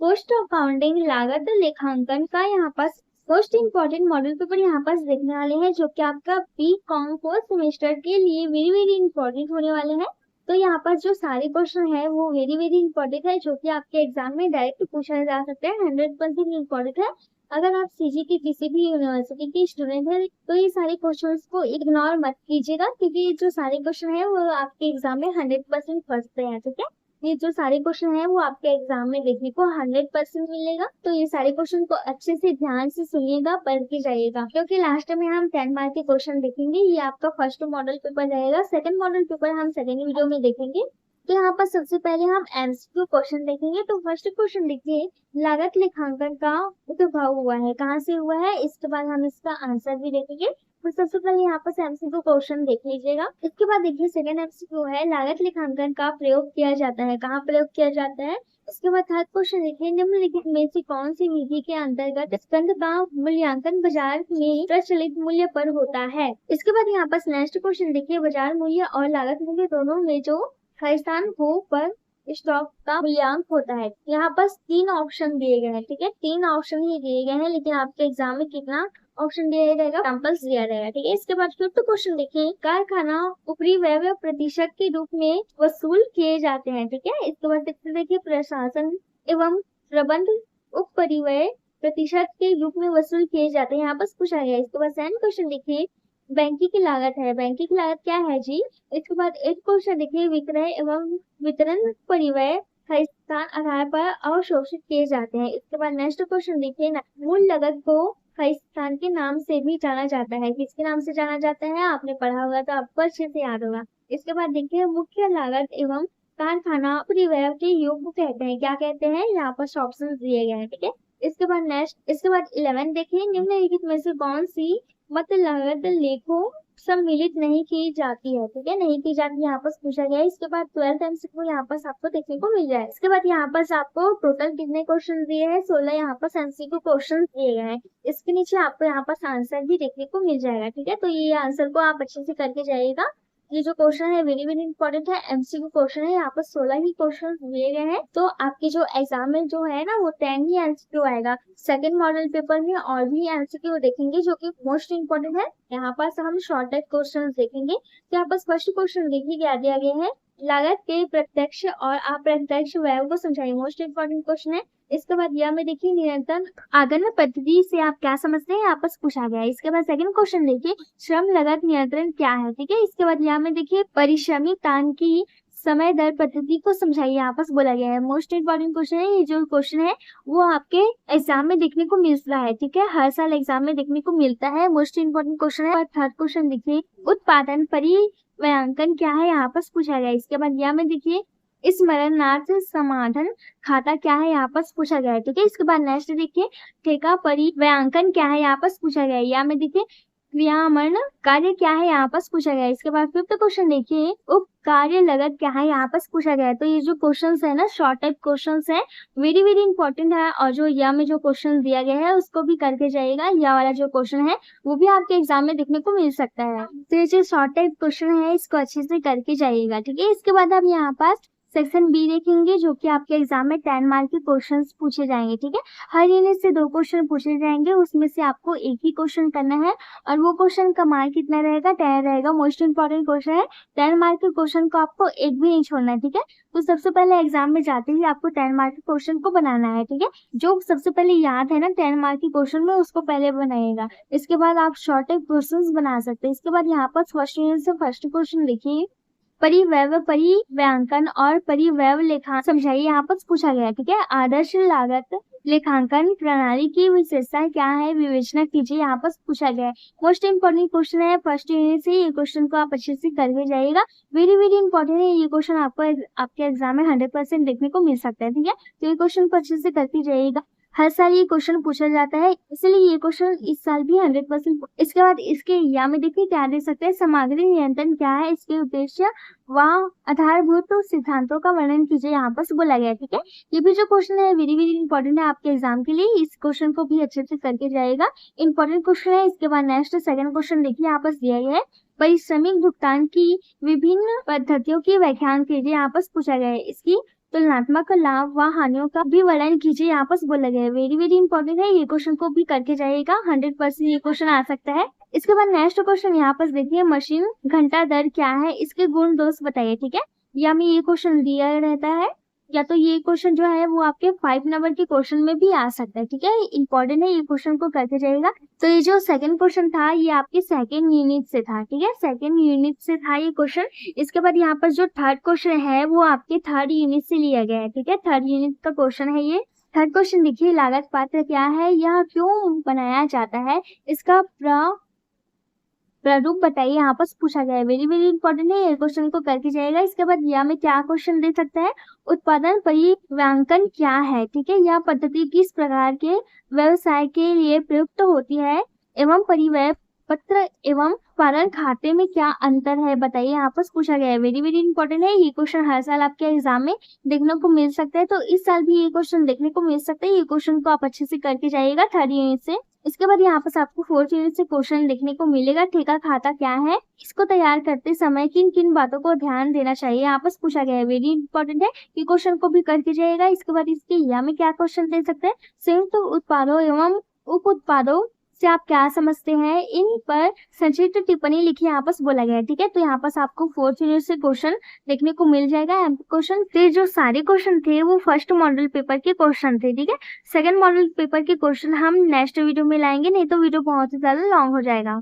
Post accounting लागत लेखांकन का यहाँ पास मोस्ट इम्पोर्टेंट मॉडल पेपर यहाँ पास देखने वाले हैं, जो कि आपका बी.कॉम फोर्थ सेमेस्टर के लिए वेरी वेरी इंपॉर्टेंट होने वाले हैं। तो यहाँ पर जो सारे क्वेश्चन है वो वेरी वेरी इंपॉर्टेंट है, जो कि आपके एग्जाम में डायरेक्ट पूछा जा सकता है। 100% इम्पोर्टेंट है। अगर आप सीजी की किसी भी यूनिवर्सिटी की स्टूडेंट है तो ये सारे क्वेश्चंस को इग्नोर मत कीजिएगा, क्योंकि जो सारे क्वेश्चन है वो आपके एग्जाम में 100% फंसते हैं। ठीक है, ये जो सारे क्वेश्चन है वो आपके एग्जाम में देखने को 100% मिलेगा। तो ये सारे क्वेश्चन को अच्छे से ध्यान से सुनिएगा, पढ़ के जाइएगा, क्योंकि लास्ट में हम 10 मार्क के क्वेश्चन देखेंगे। ये आपका फर्स्ट मॉडल पेपर रहेगा। सेकंड मॉडल पेपर हम सेकंड वीडियो में देखेंगे। तो यहाँ पर सबसे पहले हम एमसीक्यू क्वेश्चन देखेंगे। तो फर्स्ट क्वेश्चन देखिए, लागत लेखांकन का उद्भव हुआ है, कहाँ से हुआ है, इसके बाद हम इसका आंसर भी देखेंगे। तो सबसे पहले यहाँ पर एमसीक्यू क्वेश्चन देख लीजिएगा। इसके बाद देखिए सेकंड एमसीक्यू है, लागत लेखांकन का प्रयोग किया जाता है, कहाँ प्रयोग किया जाता है। इसके बाद थर्ड क्वेश्चन देखिए, निम्नलिखित में से कौन सी विधि के अंतर्गत स्कंद का मूल्यांकन बाजार में प्रचलित मूल्य पर होता है। इसके बाद यहाँ पर नेक्स्ट क्वेश्चन देखिए, बाजार मूल्य और लागत मूल्य दोनों में जो स्थान हो पर स्टॉक का मूल्यांकन होता है। यहाँ पर 3 ऑप्शन दिए गए हैं। ठीक है, 3 ऑप्शन ही दिए गए हैं, लेकिन आपके एग्जाम में कितना ऑप्शन दिया रहेगा, एग्जाम्पल्स दिया रहेगा। ठीक है, इसके बाद फिफ्थ क्वेश्चन देखिए, कारखाना उपरी व्यय प्रतिशत के रूप में वसूल किए जाते हैं। ठीक है, इसके बाद देखिए, प्रशासन एवं प्रबंध उप परिव्यय प्रतिशत के रूप में वसूल किए जाते हैं, यहाँ पर पूछा गया। इसके बाद सेकंड क्वेश्चन देखिए, बैंकिंग की लागत है, बैंकिंग की लागत क्या है जी। इसके बाद एक क्वेश्चन देखिए, विक्रय एवं वितरण परिव्यय स्थान आधार पर अवशोषित किए जाते हैं। इसके बाद नेक्स्ट क्वेश्चन देखिए, मूल लागत को स्थान के नाम से भी जाना जाता है, किसके नाम से जाना जाता है, आपने पढ़ा होगा तो आपको अच्छे से याद होगा। इसके बाद देखिए, मुख्य लागत एवं कारखाना परिव्यय के योग को कहते हैं, क्या कहते हैं, यहाँ पर ऑप्शन दिए गए हैं। ठीक है, इसके बाद 11 देखिए, निम्नलिखित में से कौन सी मत लागत लेखों सम्मिलित नहीं की जाती है। ठीक है, नहीं की जाती, यहाँ पर पूछा गया है। इसके बाद 12th एमसीक्यू यहाँ पर आपको देखने को मिल जाए। इसके बाद यहाँ पर आपको टोटल कितने क्वेश्चन दिए हैं, 16 यहाँ पर एमसीक्यू क्वेश्चन दिए गए हैं। इसके नीचे आपको यहाँ पर आंसर भी देखने को मिल जाएगा। ठीक है, तो ये आंसर को आप अच्छे से करके जाइएगा। ये जो क्वेश्चन है वेरी वेरी इंपॉर्टेंट है, एमसीक्यू क्वेश्चन है। यहाँ पर 16 ही क्वेश्चन दिए गए हैं। तो आपके जो एग्जाम में जो है ना वो 10 ही एमसीक्यू आएगा। सेकंड मॉडल पेपर में और भी एमसीक्यू देखेंगे, जो कि मोस्ट इंपॉर्टेंट है। यहाँ पर हम शॉर्ट क्वेश्चन देखेंगे। तो यहाँ पर फर्स्ट क्वेश्चन देखिए क्या दिया गया है, लागत के प्रत्यक्ष और अप्रत्यक्ष व्यय को समझाइए, मोस्ट इंपॉर्टेंट क्वेश्चन है। इसके बाद यह में देखिए, निरंतर आगमन पद्धति से आप क्या समझते हैं, आपस पूछा गया है। इसके बाद सेकंड क्वेश्चन देखिए, श्रम लागत नियंत्रण क्या है। ठीक है, इसके बाद यहाँ में देखिए, परिश्रमी तान की समय दर पद्धति को समझाइए, आपस बोला गया है। मोस्ट इंपॉर्टेंट क्वेश्चन है। ये जो क्वेश्चन है वो आपके एग्जाम में देखने को मिल रहा है। ठीक है, हर साल एग्जाम में देखने को मिलता है, मोस्ट इंपॉर्टेंट क्वेश्चन है। और थर्ड क्वेश्चन देखिए, उत्पादन परिव्ययांकन क्या है, यहाँ पर पूछा गया है। इसके बाद यहाँ में देखिए, स्मरणार्थ समाधान खाता क्या है, यहाँ पर पूछा गया है। ठीक है, इसके बाद नेक्स्ट देखिए, ठेका परिव्ययांकन क्या है, यहाँ पर पूछा गया है। यहाँ में देखिए, क्रियामरण कार्य क्या है, यहाँ पर पूछा गया है। इसके बाद फिफ्थ क्वेश्चन देखिए, उप कार्य लागत क्या है, यहाँ पर पूछा गया है। तो ये जो क्वेश्चंस है ना, शॉर्ट टाइप क्वेश्चंस है, वेरी वेरी इंपॉर्टेंट है। और जो या में जो क्वेश्चन दिया गया है उसको भी करके जाइएगा। या वाला जो क्वेश्चन है वो भी आपके एग्जाम में देखने को मिल सकता है। तो ये जो शॉर्ट टाइप क्वेश्चन है इसको अच्छे से करके जाइएगा। ठीक है, इसके बाद आप यहाँ पास सेक्शन बी देखेंगे, जो कि आपके एग्जाम में 10 मार्क के क्वेश्चंस पूछे जाएंगे। ठीक है, हर यूनिट से 2 क्वेश्चन पूछे जाएंगे, उसमें से आपको एक ही क्वेश्चन करना है। और वो क्वेश्चन का मार्क कितना रहेगा, 10 रहेगा। मोस्ट इंपॉर्टेंट क्वेश्चन है, 10 मार्क के क्वेश्चन को आपको एक भी नहीं छोड़ना है। ठीक है, तो सबसे पहले एग्जाम में जाते ही आपको 10 मार्क के क्वेश्चन को बनाना है। ठीक है, जो सबसे पहले याद है ना 10 मार्क के क्वेश्चन में, उसको पहले बनाइएगा। इसके बाद आप शॉर्ट टाइप क्वेश्चन बना सकते हैं। इसके बाद यहाँ पर फर्स्ट यूनिट से फर्स्ट क्वेश्चन देखिए, परिव्यय परिव्यांकन और परिव्यय लेखा समझाइए, यहाँ पर पूछा गया है। ठीक है, आदर्श लागत लेखांकन प्रणाली की विशेषता क्या है, विवेचना कीजिए, यहाँ पर पूछा गया है। मोस्ट इंपॉर्टेंट क्वेश्चन है, फर्स्ट यूनिट से ये क्वेश्चन को आप अच्छे से करके जाइएगा। वेरी वेरी इंपॉर्टेंट है, ये क्वेश्चन आपको आपके एग्जाम में 100% देखने को मिल सकता है। ठीक है, तो ये क्वेश्चन को अच्छे से करके जाइएगा। हर साल ये क्वेश्चन पूछा जाता है, इसलिए ये क्वेश्चन इस साल भी 100%। इसके बाद इसके या में देखिए क्या दे सकते हैं, सामग्री नियंत्रण क्या है, इसके उद्देश्य व आधारभूत सिद्धांतों का वर्णन कीजिए, यहाँ पर बोला गया है। ठीक है, ये भी जो क्वेश्चन है वेरी वेरी इंपॉर्टेंट है आपके एग्जाम के लिए। इस क्वेश्चन को भी अच्छे से करके जाएगा, इंपॉर्टेंट क्वेश्चन है। इसके बाद नेक्स्ट सेकंड क्वेश्चन देखिए, यहाँ पर दिया गया है, परिश्रमिक भुगतान की विभिन्न पद्धतियों की व्याख्यान कीजिए, यहाँ पर पूछा गया है। इसकी तुलनात्मक लाभ व हानियों का भी वर्णन कीजिए, यहाँ पर बोला गया है। वेरी वेरी इंपॉर्टेंट है, ये क्वेश्चन को भी करके जाइएगा, 100% ये क्वेश्चन आ सकता है। इसके बाद नेक्स्ट क्वेश्चन यहाँ पर देखिए, मशीन घंटा दर क्या है, इसके गुण दोष बताइए। ठीक है, या में ये क्वेश्चन दिया रहता है, या तो ये क्वेश्चन जो है वो आपके 5 नंबर के क्वेश्चन में भी आ सकता है। ठीक है, इंपॉर्टेंट है, ये क्वेश्चन को करके जाइएगा। तो ये जो सेकंड क्वेश्चन था ये आपके सेकंड यूनिट से था। ठीक है, सेकंड यूनिट से था ये क्वेश्चन। इसके बाद यहाँ पर जो थर्ड क्वेश्चन है वो आपके थर्ड यूनिट से लिया गया है। ठीक है, थर्ड यूनिट का क्वेश्चन है ये। थर्ड क्वेश्चन देखिए, लागत पात्र क्या है, यह क्यों बनाया जाता है, इसका प्रारूप बताइए, यहाँ पर पूछा गया है। वेरी वेरी इंपॉर्टेंट है, ये क्वेश्चन को करके जाएगा। इसके बाद यह में क्या क्वेश्चन दे सकता है, उत्पादन परिव्यांकन क्या है। ठीक है, यह पद्धति किस प्रकार के व्यवसाय के लिए प्रयुक्त होती है, एवं परिव्यय पत्र एवं उत्पादन खाते में क्या अंतर है बताइए, यहाँ पर पूछा गया है। वेरी वेरी इंपॉर्टेंट है, ये क्वेश्चन हर साल आपके एग्जाम में देखने को मिल सकता है, तो इस साल भी ये क्वेश्चन देखने को मिल सकता है। ये क्वेश्चन को आप अच्छे से करके जाइएगा थर्ड यूनिट से। इसके बाद यहाँ पर आपको फोर्थ यूनिट से क्वेश्चन देखने को मिलेगा, ठेका खाता क्या है, इसको तैयार करते समय किन किन बातों को ध्यान देना चाहिए, यहाँ पर पूछा गया है। वेरी इंपॉर्टेंट है, ये क्वेश्चन को भी करके जाएगा। इसके बाद इसके या में क्या क्वेश्चन दे सकते हैं, संयुक्त उत्पादों एवं उप उत्पादों से आप क्या समझते हैं, इन पर संक्षिप्त टिप्पणी लिखी, यहाँ पर बोला गया है। ठीक है, तो यहाँ पर आपको फोर्थ यूनिट से क्वेश्चन देखने को मिल जाएगा। क्वेश्चन थे जो सारे क्वेश्चन थे वो फर्स्ट मॉडल पेपर के क्वेश्चन थे। ठीक है, सेकंड मॉडल पेपर के क्वेश्चन हम नेक्स्ट वीडियो में लाएंगे, नहीं तो वीडियो बहुत ही ज्यादा लॉन्ग हो जाएगा।